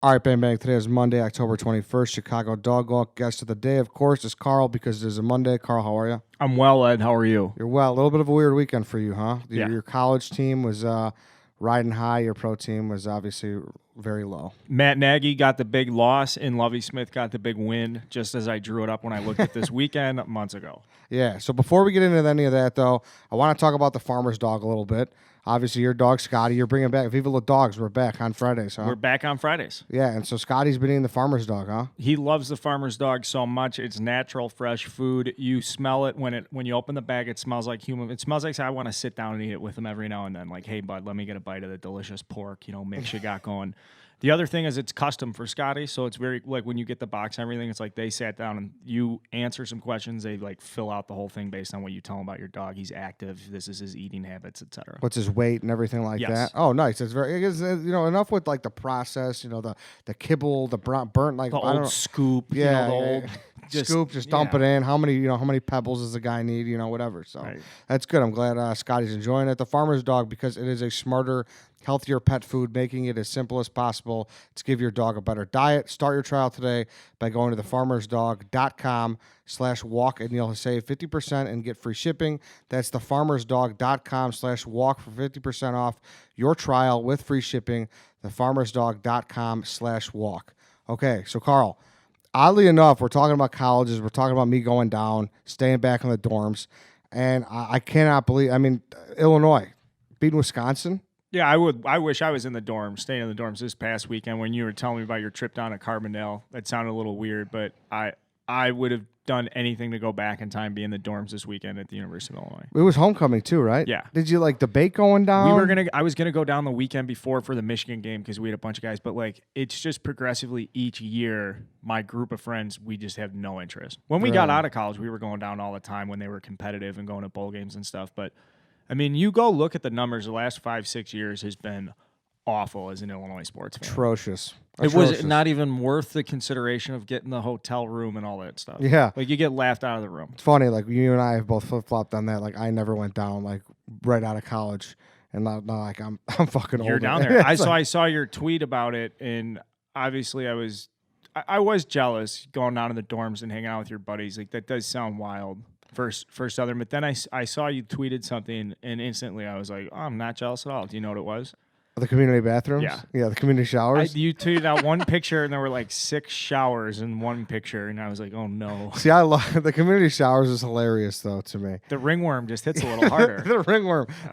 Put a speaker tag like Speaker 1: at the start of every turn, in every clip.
Speaker 1: All right, Bang Bang. Today is Monday, October 21st. Chicago Dog Walk. Guest of the day, of course, is Carl because it is a Monday. Carl, how are you?
Speaker 2: I'm well, Ed. How are you?
Speaker 1: You're well. A little bit of a weird weekend for you, huh?
Speaker 2: Yeah.
Speaker 1: Your college team was riding high. Your pro team was obviously very low.
Speaker 2: Matt Nagy got the big loss, and Lovie Smith got the big win, just as I drew it up when I looked at this weekend months ago.
Speaker 1: Yeah, so before we get into any of that, though, I want to talk about the farmer's dog a little bit. Obviously, your dog, Scotty, you're bringing back Viva La Dogs. We're back on Fridays, huh?
Speaker 2: We're back on Fridays.
Speaker 1: Yeah, and so Scotty's been eating the farmer's dog, huh?
Speaker 2: He loves the farmer's dog so much. It's natural, fresh food. You smell it when you open the bag. It smells like human. It smells like I want to sit down and eat it with him every now and then. Like, hey, bud, let me get a bite of the delicious pork, mix you got going. The other thing is it's custom for Scotty, so it's very, like, when you get the box and everything, it's like they sat down and you answer some questions. They, like, fill out the whole thing based on what you tell them about your dog. He's active. This is his eating habits, etc.
Speaker 1: What's his weight and everything like
Speaker 2: Yes.
Speaker 1: that? Oh, nice. It's very, enough with, like, the process, the kibble, the burnt, like,
Speaker 2: The
Speaker 1: I don't
Speaker 2: old
Speaker 1: know.
Speaker 2: scoop,
Speaker 1: Yeah,
Speaker 2: the
Speaker 1: yeah,
Speaker 2: old
Speaker 1: yeah. Scoop, just dump it in. How many pebbles does the guy need? Whatever. So
Speaker 2: Right.
Speaker 1: That's good. I'm glad Scotty's enjoying it. The farmer's dog, because it is a smarter, healthier pet food, making it as simple as possible to give your dog a better diet. Start your trial today by going to thefarmersdog.com/walk, and you'll save 50% and get free shipping. That's thefarmersdog.com/walk for 50% off your trial with free shipping. Thefarmersdog.com/walk. Okay, so Carl, oddly enough, we're talking about colleges. We're talking about me going down, staying back in the dorms. And I cannot believe, Illinois beating Wisconsin.
Speaker 2: Yeah, I wish I was in the dorms, staying in the dorms this past weekend when you were telling me about your trip down to Carbondale. That sounded a little weird, but I would have done anything to go back in time, be in the dorms this weekend at the University of Illinois.
Speaker 1: It was homecoming too, right?
Speaker 2: Yeah.
Speaker 1: Did you debate going down?
Speaker 2: I was gonna go down the weekend before for the Michigan game because we had a bunch of guys, but it's just progressively each year. My group of friends, we just have no interest. When we got out of college, we were going down all the time when they were competitive and going to bowl games and stuff. But you go look at the numbers. The last 5-6 years has been awful as an Illinois sports fan.
Speaker 1: Atrocious.
Speaker 2: It was not even worth the consideration of getting the hotel room and all that stuff.
Speaker 1: Yeah.
Speaker 2: You get laughed out of the room.
Speaker 1: It's funny, you and I have both flip-flopped on that. I never went down, right out of college. And now I'm fucking old.
Speaker 2: You're down there. I saw your tweet about it, and obviously I was jealous going down to the dorms and hanging out with your buddies. That does sound wild for Southern. But then I saw you tweeted something, and instantly I was like, oh, I'm not jealous at all. Do you know what it was?
Speaker 1: The community bathrooms? Yeah, the community showers.
Speaker 2: You tweeted out one picture, and there were 6 showers in one picture, and I was like, oh, no.
Speaker 1: See, I love the community showers is hilarious, though, to me.
Speaker 2: The ringworm just hits a little harder.
Speaker 1: The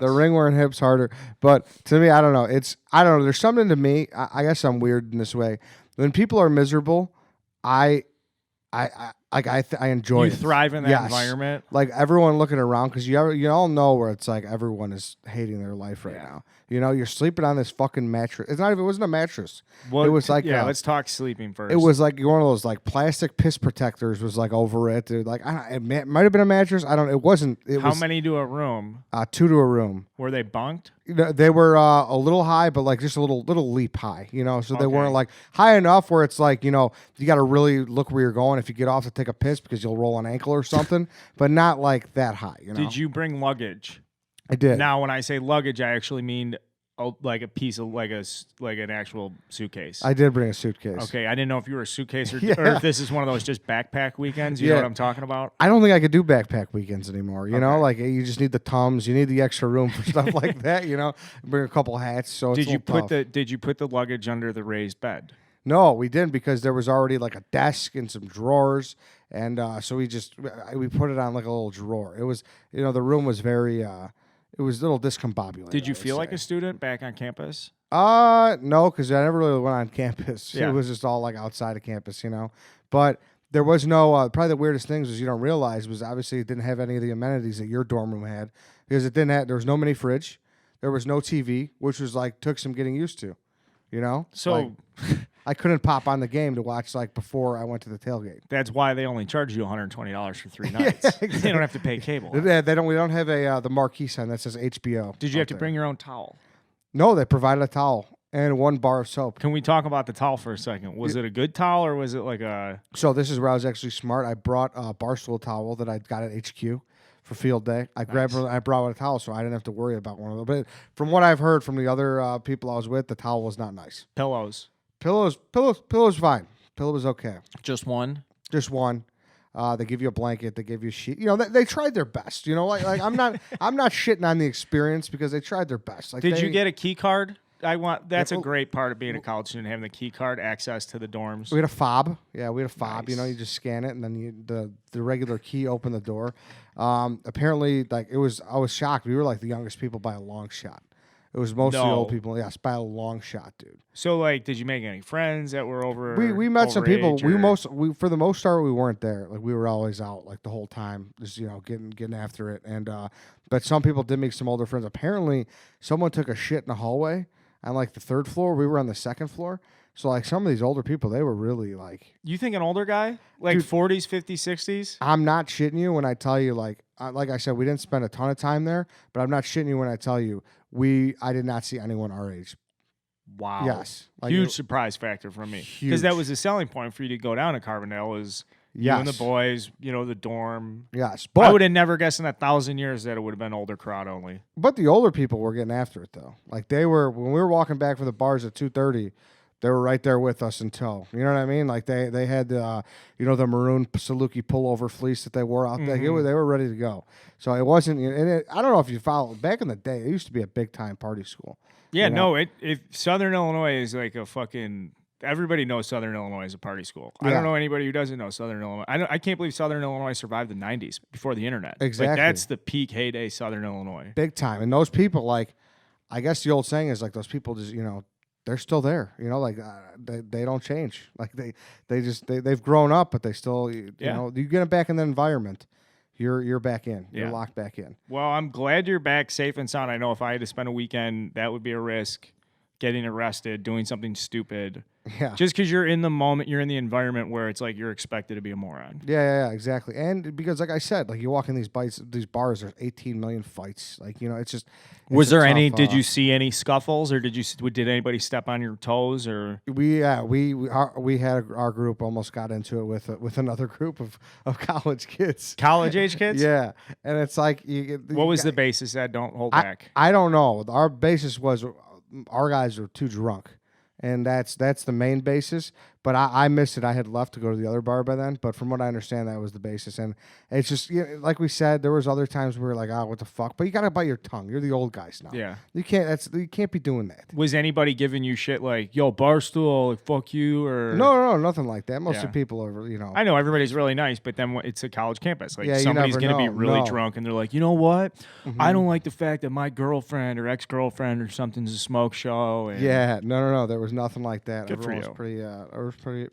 Speaker 1: ringworm hits harder. But to me, I don't know. There's something to me. I guess I'm weird in this way. When people are miserable, I enjoy
Speaker 2: you
Speaker 1: it.
Speaker 2: thrive in that environment.
Speaker 1: Everyone looking around, because you all know where it's everyone is hating their life right now. You're sleeping on this fucking mattress. It wasn't a mattress.
Speaker 2: Well,
Speaker 1: it was
Speaker 2: let's talk sleeping first.
Speaker 1: It was one of those plastic piss protectors was over it. It might have been a mattress. I don't. It wasn't.
Speaker 2: How many to a room?
Speaker 1: 2 to a room.
Speaker 2: Were they bunked?
Speaker 1: They were a little high, but just a little leap high. So they weren't high enough where it's you got to really look where you're going if you get off to take a piss because you'll roll an ankle or something, but not that high.
Speaker 2: Did you bring luggage?
Speaker 1: I did.
Speaker 2: Now, when I say luggage, I actually mean a piece of an actual suitcase.
Speaker 1: I did bring a suitcase.
Speaker 2: Okay, I didn't know if you were a suitcase or if this is one of those just backpack weekends. You know what I'm talking about?
Speaker 1: I don't think I could do backpack weekends anymore. You know, you just need the Tums. You need the extra room for stuff like that. Bring a couple hats. So
Speaker 2: did you put the luggage under the raised bed?
Speaker 1: No, we didn't, because there was already a desk and some drawers, and so we put it on a little drawer. It was the room was very. It was a little discombobulated.
Speaker 2: Did you feel like a student back on campus?
Speaker 1: No, because I never really went on campus.
Speaker 2: Yeah.
Speaker 1: It was just all outside of campus, But there was no. Probably the weirdest things was you don't realize was obviously it didn't have any of the amenities that your dorm room had, because it didn't have. There was no mini fridge, there was no TV, which was took some getting used to,
Speaker 2: So.
Speaker 1: I couldn't pop on the game to watch before I went to the tailgate.
Speaker 2: That's why they only charge you $120 for 3 nights.
Speaker 1: Exactly.
Speaker 2: They don't have to pay cable.
Speaker 1: We don't have the marquee sign that says HBO.
Speaker 2: Did you have to bring your own towel?
Speaker 1: No, they provided a towel and 1 bar of soap.
Speaker 2: Can we talk about the towel for a second? Was it a good towel or was it a...
Speaker 1: So this is where I was actually smart. I brought a Barstool towel that I got at HQ for field day. I brought a towel so I didn't have to worry about one of them. But from what I've heard from the other people I was with, the towel was not nice.
Speaker 2: Pillows.
Speaker 1: Pillows fine. Pillow was okay.
Speaker 2: Just one.
Speaker 1: Just one. They give you a blanket. They give you a sheet. You know, they tried their best. You know, like I'm not shitting on the experience because they tried their best. Like,
Speaker 2: Did you get a key card? That's a
Speaker 1: well,
Speaker 2: great part of being a college student, having the key card, access to the dorms.
Speaker 1: We had a fob. Yeah, we had a fob.
Speaker 2: Nice.
Speaker 1: You know, you just scan it and then the regular key opened the door. Apparently, like I was shocked. We were like the youngest people by a long shot. It was mostly
Speaker 2: No.
Speaker 1: old people. Yes, by a long shot, dude.
Speaker 2: So, like, did you make any friends that were over?
Speaker 1: We met some
Speaker 2: over
Speaker 1: people.
Speaker 2: age, or-
Speaker 1: We for the most part we weren't there. Like we were always out like the whole time, just getting after it. And but some people did make some older friends. Apparently, someone took a shit in the hallway on like the third floor. We were on the second floor. So like some of these older people, they were really like.
Speaker 2: You think an older guy, like
Speaker 1: Dude.
Speaker 2: 40s, 50s, 60s?
Speaker 1: I'm not shitting you when I tell you like I said we didn't spend a ton of time there, but I'm not shitting you when I tell you I did not see anyone our age.
Speaker 2: Wow.
Speaker 1: Yes. Like,
Speaker 2: Huge surprise factor for me. Because that was a selling point for you to go down to Carbondale is you and the
Speaker 1: Yes.
Speaker 2: boys, the dorm.
Speaker 1: Yes,
Speaker 2: I would
Speaker 1: but
Speaker 2: have never guessed in 1,000 years that it would have been older crowd only.
Speaker 1: the older people were getting after it though. Like they were when we were walking back from the bars at 2:30. They were right there with us in tow. You know what I mean? Like they had the maroon Saluki pullover fleece that they wore out there. They were ready to go. So it wasn't. And I don't know if you followed back in the day. It used to be a big time party school.
Speaker 2: Yeah,
Speaker 1: You know?
Speaker 2: no, if Southern Illinois is like a fucking everybody knows Southern Illinois is a party school. I
Speaker 1: Yeah.
Speaker 2: don't know anybody who doesn't know Southern Illinois. I can't believe Southern Illinois survived the 90s before the internet.
Speaker 1: Exactly.
Speaker 2: Like that's the peak heyday Southern Illinois.
Speaker 1: Big time. And those people, like, I guess the old saying is like those people just they're still there. Like they don't change. Like they've grown up, but they still you get them back in the environment. You're back in. You're
Speaker 2: Yeah.
Speaker 1: locked back in.
Speaker 2: Well, I'm glad you're back safe and sound. I know if I had to spend a weekend, that would be a risk. Getting arrested, doing something stupid.
Speaker 1: Yeah.
Speaker 2: Just because you're in the moment, you're in the environment where it's like you're expected to be a moron.
Speaker 1: Yeah, exactly. And because, like I said, like you walk in these bars, there's 18 million fights. Like it's just.
Speaker 2: Was
Speaker 1: it's a
Speaker 2: there any?
Speaker 1: tough,
Speaker 2: Did you see any scuffles, or did anybody step on your toes, or?
Speaker 1: We had our group almost got into it with another group of college kids.
Speaker 2: College age kids?
Speaker 1: Yeah, and it's like
Speaker 2: What was the basis that don't hold
Speaker 1: I,
Speaker 2: back?
Speaker 1: I don't know. Our basis was our guys are too drunk, and that's the main basis. But I missed it. I had left to go to the other bar by then. But from what I understand, that was the basis. And it's just like we said, there was other times we were like, what the fuck? But you gotta bite your tongue. You're the old guys now.
Speaker 2: Yeah.
Speaker 1: You can't be doing that.
Speaker 2: Was anybody giving you shit like, yo, Barstool, like, fuck you, or?
Speaker 1: No, nothing like that. Most of
Speaker 2: Yeah.
Speaker 1: the people are,
Speaker 2: I know everybody's really nice, but then it's a college campus. Like
Speaker 1: Yeah, you
Speaker 2: somebody's
Speaker 1: never
Speaker 2: going to be
Speaker 1: know.
Speaker 2: really
Speaker 1: No.
Speaker 2: drunk, and they're like, you know what? I don't like the fact that my girlfriend or ex-girlfriend or something's a smoke show. And
Speaker 1: Yeah, no. There was nothing like that.
Speaker 2: Good for
Speaker 1: Everyone was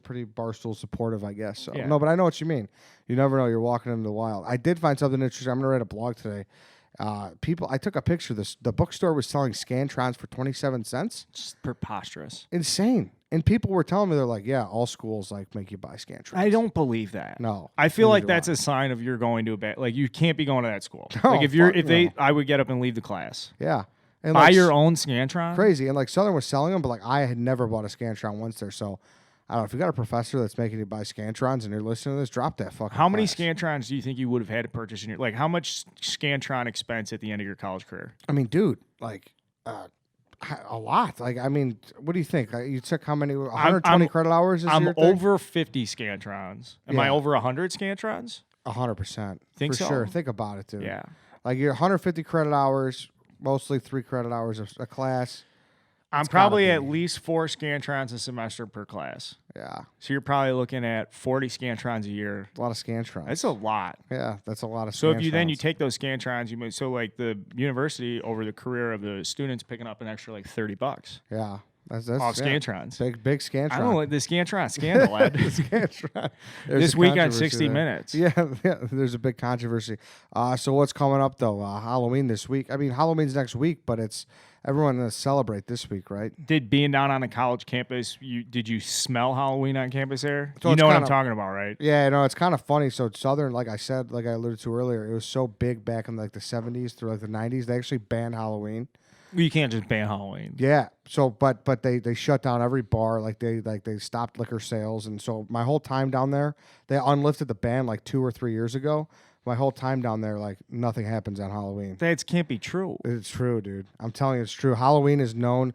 Speaker 1: pretty Barstool supportive, I guess. So
Speaker 2: Yeah.
Speaker 1: no, but I know what you mean. You never know. You're walking into the wild. I did find something interesting. I'm gonna write a blog today. I took a picture of this. The bookstore was selling Scantrons for 27 cents.
Speaker 2: It's preposterous.
Speaker 1: Insane. And people were telling me, they're like, yeah, all schools like make you buy Scantrons.
Speaker 2: I don't believe that.
Speaker 1: No.
Speaker 2: I feel like
Speaker 1: neither do
Speaker 2: that's
Speaker 1: I.
Speaker 2: a sign of you're going to a bad. Like you can't be going to that school.
Speaker 1: No,
Speaker 2: like if
Speaker 1: fuck no.
Speaker 2: I would get up and leave the class.
Speaker 1: Yeah. And
Speaker 2: Buy
Speaker 1: like,
Speaker 2: your own Scantron.
Speaker 1: crazy. And like Southern was selling them, but like I had never bought a Scantron once there. So I don't know if you got a professor that's making you buy Scantrons and you're listening to this, drop that fucking.
Speaker 2: How many
Speaker 1: class.
Speaker 2: Scantrons do you think you would have had to purchase in your how much Scantron expense at the end of your college career?
Speaker 1: I mean, dude, like a lot. Like, I mean, what do you think? You took how many? 120 credit hours?
Speaker 2: I'm
Speaker 1: your thing?
Speaker 2: over 50 Scantrons. Am I
Speaker 1: Yeah.
Speaker 2: over 100 Scantrons?
Speaker 1: 100%.
Speaker 2: Think
Speaker 1: for
Speaker 2: so?
Speaker 1: sure. Think about it, dude.
Speaker 2: Yeah.
Speaker 1: Like you're 150 credit hours, mostly 3 credit hours a class.
Speaker 2: I'm
Speaker 1: It's
Speaker 2: probably
Speaker 1: gotta
Speaker 2: at
Speaker 1: be.
Speaker 2: least 4 Scantrons a semester per class.
Speaker 1: Yeah,
Speaker 2: So you're probably looking at 40 Scantrons a year.
Speaker 1: a lot of Scantrons.
Speaker 2: That's a lot.
Speaker 1: Yeah, that's a lot of.
Speaker 2: So if you
Speaker 1: Scantrons.
Speaker 2: take those Scantrons, so like the university over the career of the students picking up an extra like $30
Speaker 1: yeah, that's
Speaker 2: off
Speaker 1: yeah.
Speaker 2: Scantrons.
Speaker 1: Big Scantron.
Speaker 2: I don't know the Scantron scandal, Ed.
Speaker 1: Scantron. There's
Speaker 2: This
Speaker 1: a
Speaker 2: week on
Speaker 1: controversy
Speaker 2: 60
Speaker 1: there.
Speaker 2: Minutes.
Speaker 1: Yeah, there's a big controversy. So what's coming up though? Halloween this week. I mean, Halloween's next week, but it's everyone gonna celebrate this week, right?
Speaker 2: Did being down on a college campus, did you smell Halloween on campus there?
Speaker 1: So
Speaker 2: you
Speaker 1: it's
Speaker 2: know what I'm
Speaker 1: kinda-
Speaker 2: talking about, right?
Speaker 1: Yeah, no, it's kind of funny. So Southern, like I said, like I alluded to earlier, it was so big back in like the 70s through like the 90s. They actually banned Halloween.
Speaker 2: You can't just ban Halloween.
Speaker 1: Yeah. So, but they shut down every bar. Like they stopped liquor sales, and so my whole time down there, they unlifted the ban like 2 or 3 years ago. My whole time down there, like nothing happens on Halloween.
Speaker 2: That can't be true.
Speaker 1: It's true, dude. I'm telling you, it's true. Halloween is known.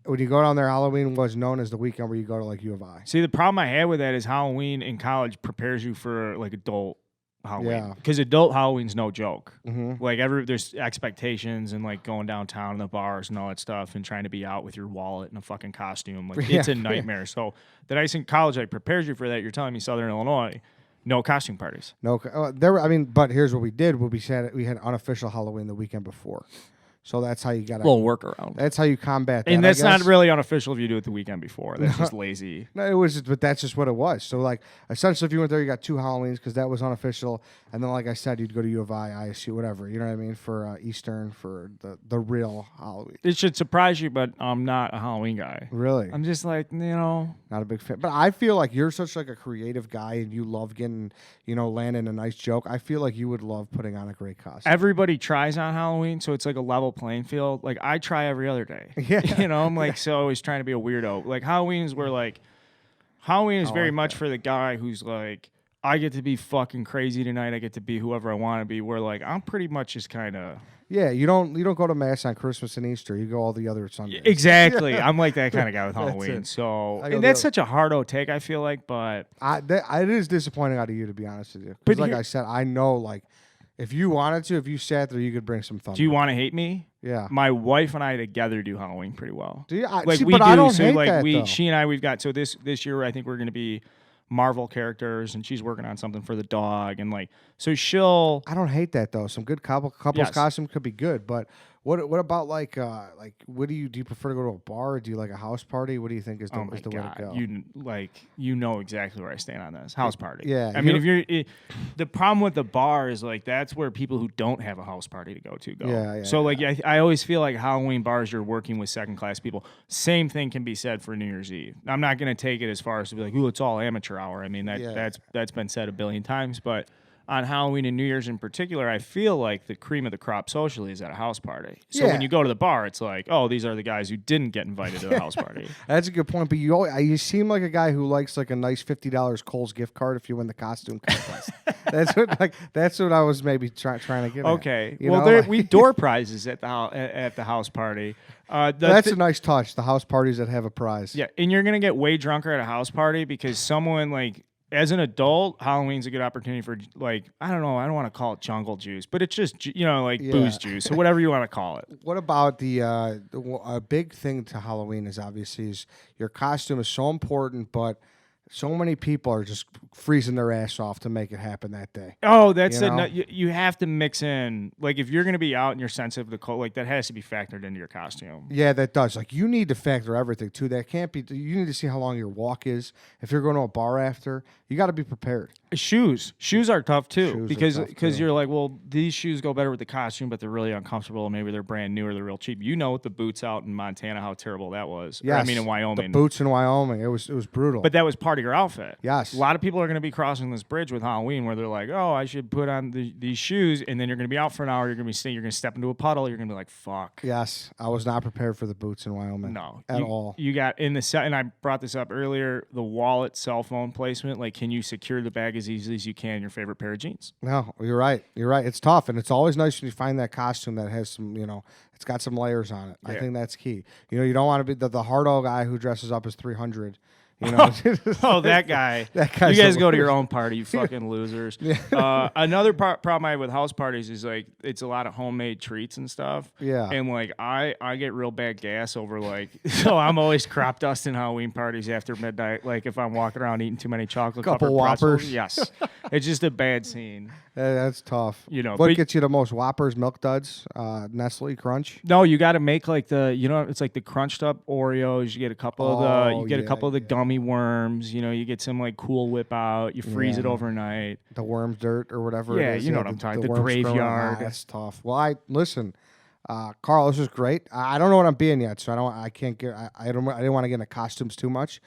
Speaker 1: when you go down there, Halloween was known as the weekend where you go to like U of I.
Speaker 2: See, the problem I had with that is Halloween in college prepares you for like adult Halloween.
Speaker 1: Yeah.
Speaker 2: Because adult Halloween's no joke.
Speaker 1: Mm-hmm.
Speaker 2: Like there's expectations and like going downtown and the bars and all that stuff and trying to be out with your wallet and a fucking costume. Like it's a nightmare. So the nice in college like prepares you for that. You're telling me Southern Illinois, no costume parties.
Speaker 1: No, there. I mean, but here's what we did. We had unofficial Halloween the weekend before, so that's how you got
Speaker 2: Little workaround.
Speaker 1: That's how you combat that.
Speaker 2: And that's
Speaker 1: I guess.
Speaker 2: not really unofficial if you do it the weekend before. That's just lazy.
Speaker 1: No, it was, but that's just what it was. So, like, essentially, if you went there, you got 2 Halloweens because that was unofficial, and then, like I said, you'd go to U of I, ISU, whatever. You know what I mean? For Eastern, for the real Halloween.
Speaker 2: It should surprise you, but I'm not a Halloween guy.
Speaker 1: Really,
Speaker 2: I'm just like,
Speaker 1: not a big fan. But I feel like you're such like a creative guy, and you love getting, landing a nice joke. I feel like you would love putting on a great costume.
Speaker 2: everybody tries on Halloween, so it's like a level playing field. Like I try every other day.
Speaker 1: Yeah.
Speaker 2: I'm like so always trying to be a weirdo. Like Halloween is very much for the guy who's like, I get to be fucking crazy tonight. I get to be whoever I want to be. Where like I'm pretty much just kind of
Speaker 1: Yeah, you don't go to mass on Christmas and Easter. You go all the other Sundays.
Speaker 2: exactly. I'm like that kind of guy with Halloween.
Speaker 1: it.
Speaker 2: So
Speaker 1: I go
Speaker 2: and that's
Speaker 1: the-
Speaker 2: such a hard take. I feel like, but
Speaker 1: It is disappointing out of you, to be honest with you.
Speaker 2: But
Speaker 1: Because like
Speaker 2: here-
Speaker 1: I said, I know like if you wanted to, if you sat there, you could bring some thunder.
Speaker 2: do you want to hate me?
Speaker 1: Yeah.
Speaker 2: My wife and I together do Halloween pretty well.
Speaker 1: Do you?
Speaker 2: Like
Speaker 1: see,
Speaker 2: we
Speaker 1: but
Speaker 2: do.
Speaker 1: I don't
Speaker 2: So
Speaker 1: hate
Speaker 2: like
Speaker 1: that, though.
Speaker 2: she and I, we've got so this year I think we're gonna be Marvel characters, and she's working on something for the dog, and like so she'll.
Speaker 1: I don't hate that though. Some good couples
Speaker 2: Yes.
Speaker 1: costume could be good, but what about like what do you prefer to go to a bar? Or do you like a house party? What do you think is the,
Speaker 2: Oh my
Speaker 1: is the way to
Speaker 2: god!
Speaker 1: go?
Speaker 2: You know exactly where I stand on this house party.
Speaker 1: Yeah,
Speaker 2: I mean, if you're the problem with the bar is like that's where people who don't have a house party to go.
Speaker 1: Yeah,
Speaker 2: So like I always feel like Halloween bars you're working with second class people. Same thing can be said for New Year's Eve. I'm not gonna take it as far as to be like, ooh, it's all amateur hour. I mean that's been said a billion times, but. On Halloween and New Year's in particular, I feel like the cream of the crop socially is at a house party. So
Speaker 1: Yeah.
Speaker 2: when you go to the bar, it's like, oh, these are the guys who didn't get invited to the house party.
Speaker 1: That's a good point. But you seem like a guy who likes like a nice $50 Kohl's gift card if you win the costume contest. that's what I was maybe trying to get.
Speaker 2: Okay.
Speaker 1: At,
Speaker 2: Well,
Speaker 1: know?
Speaker 2: there, we door prizes at the house party.
Speaker 1: That's a nice touch. The house parties that have a prize.
Speaker 2: Yeah, and you're gonna get way drunker at a house party because someone like. As an adult, Halloween's a good opportunity for like I don't want to call it jungle juice, but it's just booze juice or whatever you want to call it.
Speaker 1: What about a big thing to Halloween is obviously is your costume is so important, but so many people are just freezing their ass off to make it happen that day.
Speaker 2: Oh, that's
Speaker 1: You know?
Speaker 2: you have to mix in like if you're gonna be out and you're sensitive to cold, like that has to be factored into your costume.
Speaker 1: Yeah, that does. Like you need to factor everything too. That can't be. You need to see how long your walk is. If you're going to a bar after, you got to be prepared.
Speaker 2: Shoes are tough too
Speaker 1: Shoes are
Speaker 2: because
Speaker 1: tough, too.
Speaker 2: you're like, well, these shoes go better with the costume, but they're really uncomfortable. Maybe they're brand new or they're real cheap. You know, with the boots out in Montana, how terrible that was.
Speaker 1: Yes,
Speaker 2: I mean, in Wyoming,
Speaker 1: the boots in Wyoming, it was brutal.
Speaker 2: but that was part of your outfit.
Speaker 1: Yes.
Speaker 2: A lot of people are going to be crossing this bridge with Halloween where they're like, oh, I should put on these shoes, and then you're going to be out for an hour. You're going to step into a puddle. You're going to be like, fuck.
Speaker 1: Yes, I was not prepared for the boots in Wyoming.
Speaker 2: No,
Speaker 1: at all.
Speaker 2: You got in the set, and I brought this up earlier. The wallet, cell phone placement. Like, can you secure the bag as easily as you can your favorite pair of jeans?
Speaker 1: No, you're right. You're right. It's tough, and it's always nice when you find that costume that has some, it's got some layers on it. I think that's key. You don't want to be the hard old guy who dresses up as 300.
Speaker 2: Oh, that guy.
Speaker 1: That guy's
Speaker 2: you guys
Speaker 1: the
Speaker 2: go to your
Speaker 1: worst.
Speaker 2: own party, you fucking losers. Another problem I have with house parties is like it's a lot of homemade treats and stuff.
Speaker 1: Yeah.
Speaker 2: And like I get real bad gas over like so I'm always crop dusting Halloween parties after midnight. Like if I'm walking around eating too many chocolate
Speaker 1: Couple
Speaker 2: covered pretzels.
Speaker 1: Whoppers.
Speaker 2: Yes. It's just a bad scene.
Speaker 1: That's tough.
Speaker 2: What
Speaker 1: What gets you the most? Whoppers, Milk Duds, Nestle Crunch.
Speaker 2: No, you got to make like it's like the crunched up Oreos. You get a couple of the gummy worms. You get some like Cool Whip out. You freeze it overnight.
Speaker 1: The worm dirt or whatever.
Speaker 2: Yeah,
Speaker 1: it is.
Speaker 2: you know what I'm talking. The
Speaker 1: worms growing-
Speaker 2: graveyard.
Speaker 1: That's tough. Well, listen, Carl. This was great. I don't know what I'm being yet, so I can't get. I didn't want to get into costumes too much,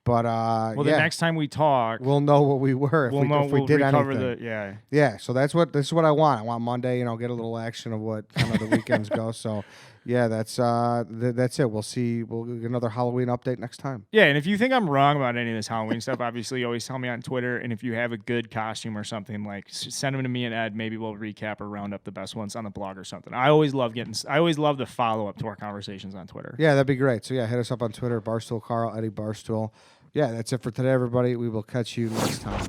Speaker 1: but
Speaker 2: the next time we talk,
Speaker 1: we'll know what we were if we did
Speaker 2: recover
Speaker 1: anything. Yeah. So this is what I want. I want Monday. Get a little action of what kind of the weekends go. So Yeah, that's it. We'll see. We'll get another Halloween update next time.
Speaker 2: Yeah, and if you think I'm wrong about any of this Halloween stuff, obviously always tell me on Twitter. And if you have a good costume or something, like send them to me and Ed. Maybe we'll recap or round up the best ones on the blog or something. I always love the follow up to our conversations on Twitter.
Speaker 1: Yeah, that'd be great. So yeah, hit us up on Twitter, Barstool Carl, Eddie Barstool. Yeah, that's it for today, everybody. We will catch you next time.